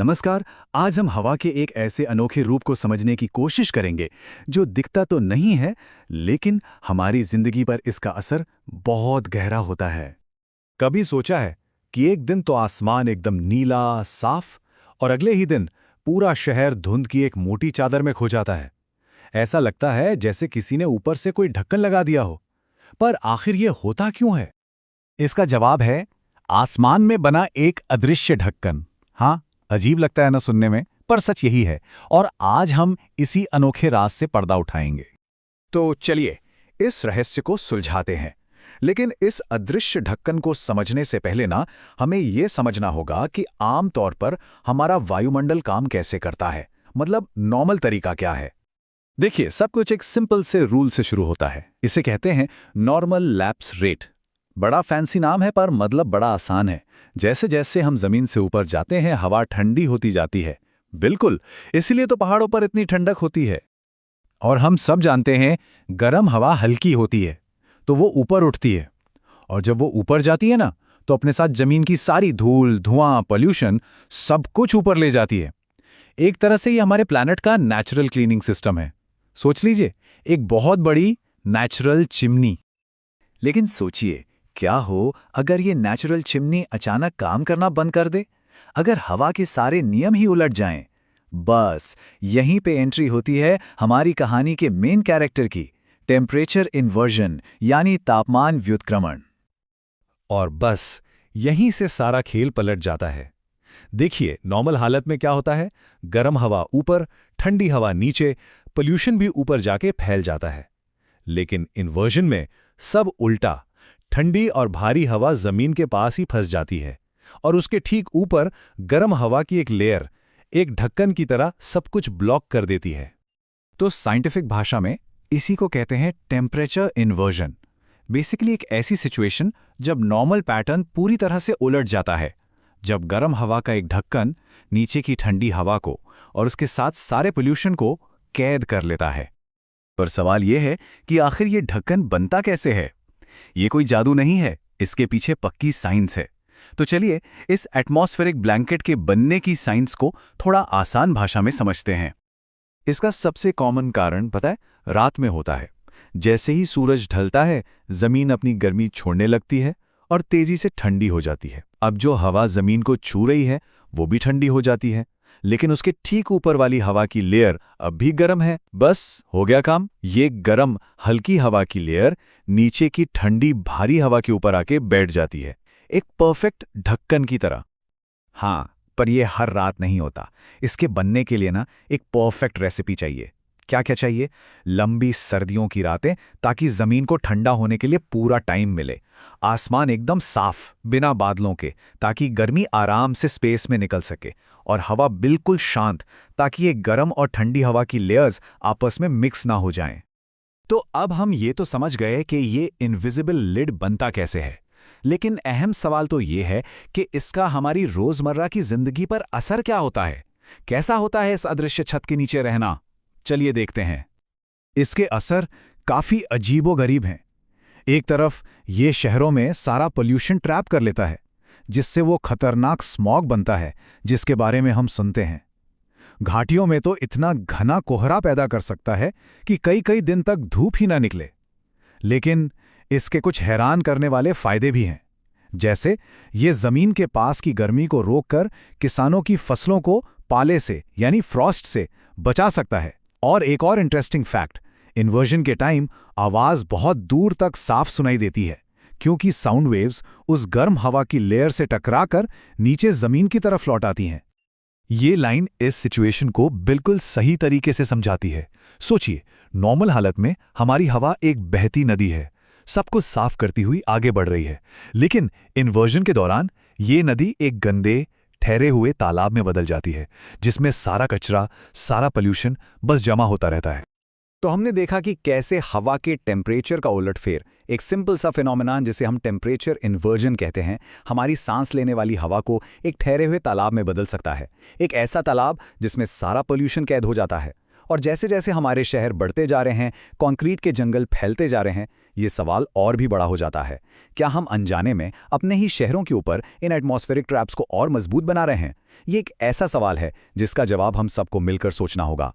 नमस्कार। आज हम हवा के एक ऐसे अनोखे रूप को समझने की कोशिश करेंगे जो दिखता तो नहीं है, लेकिन हमारी जिंदगी पर इसका असर बहुत गहरा होता है। कभी सोचा है कि एक दिन तो आसमान एकदम नीला, साफ और अगले ही दिन पूरा शहर धुंध की एक मोटी चादर में खो जाता है। ऐसा लगता है जैसे किसी ने ऊपर से कोई ढक्कन लगा दिया हो। पर आखिर ये होता क्यों है? इसका जवाब है आसमान में बना एक अदृश्य ढक्कन। हाँ, अजीब लगता है ना सुनने में, पर सच यही है। और आज हम इसी अनोखे राज से पर्दा उठाएंगे। तो चलिए इस रहस्य को सुलझाते हैं। लेकिन इस अदृश्य ढक्कन को समझने से पहले ना हमें यह समझना होगा कि आम तौर पर हमारा वायुमंडल काम कैसे करता है। मतलब नॉर्मल तरीका क्या है। देखिए, सब कुछ एक सिंपल से रूल से शुरू होता है। इसे कहते हैं नॉर्मल लैप्स रेट। बड़ा फैंसी नाम है, पर मतलब बड़ा आसान है। जैसे जैसे हम जमीन से ऊपर जाते हैं, हवा ठंडी होती जाती है। बिल्कुल, इसीलिए तो पहाड़ों पर इतनी ठंडक होती है। और हम सब जानते हैं गर्म हवा हल्की होती है, तो वो ऊपर उठती है। और जब वो ऊपर जाती है ना, तो अपने साथ जमीन की सारी धूल, धुआं, पॉल्यूशन सब कुछ ऊपर ले जाती है। एक तरह से ये हमारे प्लैनेट का नेचुरल क्लीनिंग सिस्टम है। सोच लीजिए, एक बहुत बड़ी नेचुरल चिमनी। लेकिन सोचिए, क्या हो अगर ये नेचुरल चिमनी अचानक काम करना बंद कर दे? अगर हवा के सारे नियम ही उलट जाएं? बस यहीं पे एंट्री होती है हमारी कहानी के मेन कैरेक्टर की, टेम्परेचर इन्वर्जन यानी तापमान व्युत्क्रमण। और बस यहीं से सारा खेल पलट जाता है। देखिए, नॉर्मल हालत में क्या होता है? गर्म हवा ऊपर, ठंडी हवा नीचे, पोल्यूशन भी ऊपर जाके फैल जाता है। लेकिन इन्वर्जन में सब उल्टा। ठंडी और भारी हवा जमीन के पास ही फंस जाती है, और उसके ठीक ऊपर गर्म हवा की एक लेयर, एक ढक्कन की तरह सब कुछ ब्लॉक कर देती है। तो साइंटिफिक भाषा में इसी को कहते हैं टेम्परेचर इन्वर्जन। बेसिकली एक ऐसी सिचुएशन जब नॉर्मल पैटर्न पूरी तरह से उलट जाता है, जब गर्म हवा का एक ढक्कन नीचे की ठंडी हवा को और उसके साथ सारे पोल्यूशन को कैद कर लेता है। पर सवाल यह है कि आखिर ये ढक्कन बनता कैसे है? ये कोई जादू नहीं है, इसके पीछे पक्की साइंस है। तो चलिए इस एटमॉस्फेरिक ब्लैंकेट के बनने की साइंस को थोड़ा आसान भाषा में समझते हैं। इसका सबसे कॉमन कारण पता है, रात में होता है। जैसे ही सूरज ढलता है, जमीन अपनी गर्मी छोड़ने लगती है और तेजी से ठंडी हो जाती है। अब जो हवा जमीन को छू रही है वो भी ठंडी हो जाती है, लेकिन उसके ठीक ऊपर वाली हवा की लेयर अब भी गर्म है। बस हो गया काम। ये गर्म हल्की हवा की लेयर नीचे की ठंडी भारी हवा के ऊपर आके बैठ जाती है, एक परफेक्ट ढक्कन की तरह। हाँ, पर यह हर रात नहीं होता। इसके बनने के लिए ना एक परफेक्ट रेसिपी चाहिए। क्या क्या चाहिए? लंबी सर्दियों की रातें, ताकि जमीन को ठंडा होने के लिए पूरा टाइम मिले। आसमान एकदम साफ, बिना बादलों के, ताकि गर्मी आराम से स्पेस में निकल सके। और हवा बिल्कुल शांत, ताकि ये गर्म और ठंडी हवा की लेयर्स आपस में मिक्स ना हो जाएं। तो अब हम ये तो समझ गए कि ये इनविजिबल लिड बनता कैसे है। लेकिन अहम सवाल तो ये है कि इसका हमारी रोजमर्रा की जिंदगी पर असर क्या होता है? कैसा होता है इस अदृश्य छत के नीचे रहना? चलिए देखते हैं। इसके असर काफी अजीबोगरीब हैं। एक तरफ ये शहरों में सारा पोल्यूशन ट्रैप कर लेता है, जिससे वो खतरनाक स्मॉग बनता है जिसके बारे में हम सुनते हैं। घाटियों में तो इतना घना कोहरा पैदा कर सकता है कि कई कई दिन तक धूप ही ना निकले। लेकिन इसके कुछ हैरान करने वाले फायदे भी हैं। जैसे ये जमीन के पास की गर्मी को रोककर किसानों की फसलों को पाले से यानी फ्रॉस्ट से बचा सकता है। और एक और इंटरेस्टिंग फैक्ट, इन्वर्जन के टाइम आवाज बहुत दूर तक साफ सुनाई देती है, क्योंकि साउंड वेव्स उस गर्म हवा की लेयर से टकराकर नीचे जमीन की तरफ लौट आती हैं। ये लाइन इस सिचुएशन को बिल्कुल सही तरीके से समझाती है। सोचिए, नॉर्मल हालत में हमारी हवा एक बहती नदी है, सब कुछ साफ करती हुई आगे बढ़ रही है। लेकिन इन्वर्जन के दौरान ये नदी एक गंदे ठहरे हुए तालाब में बदल जाती है, जिसमें सारा कचरा, सारा पोल्यूशन बस जमा होता रहता है। तो हमने देखा कि कैसे हवा के टेम्परेचर का उलटफेर, एक सिंपल सा फिनोमेनन जिसे हम टेम्परेचर इन्वर्जन कहते हैं, हमारी सांस लेने वाली हवा को एक ठहरे हुए तालाब में बदल सकता है। एक ऐसा तालाब जिसमें सारा पोल्यूशन कैद हो जाता है। और जैसे जैसे हमारे शहर बढ़ते जा रहे हैं, कंक्रीट के जंगल फैलते जा रहे हैं, ये सवाल और भी बड़ा हो जाता है। क्या हम अनजाने में अपने ही शहरों के ऊपर इन एटमॉस्फेरिक ट्रैप्स को और मजबूत बना रहे हैं? ये एक ऐसा सवाल है जिसका जवाब हम सबको मिलकर सोचना होगा।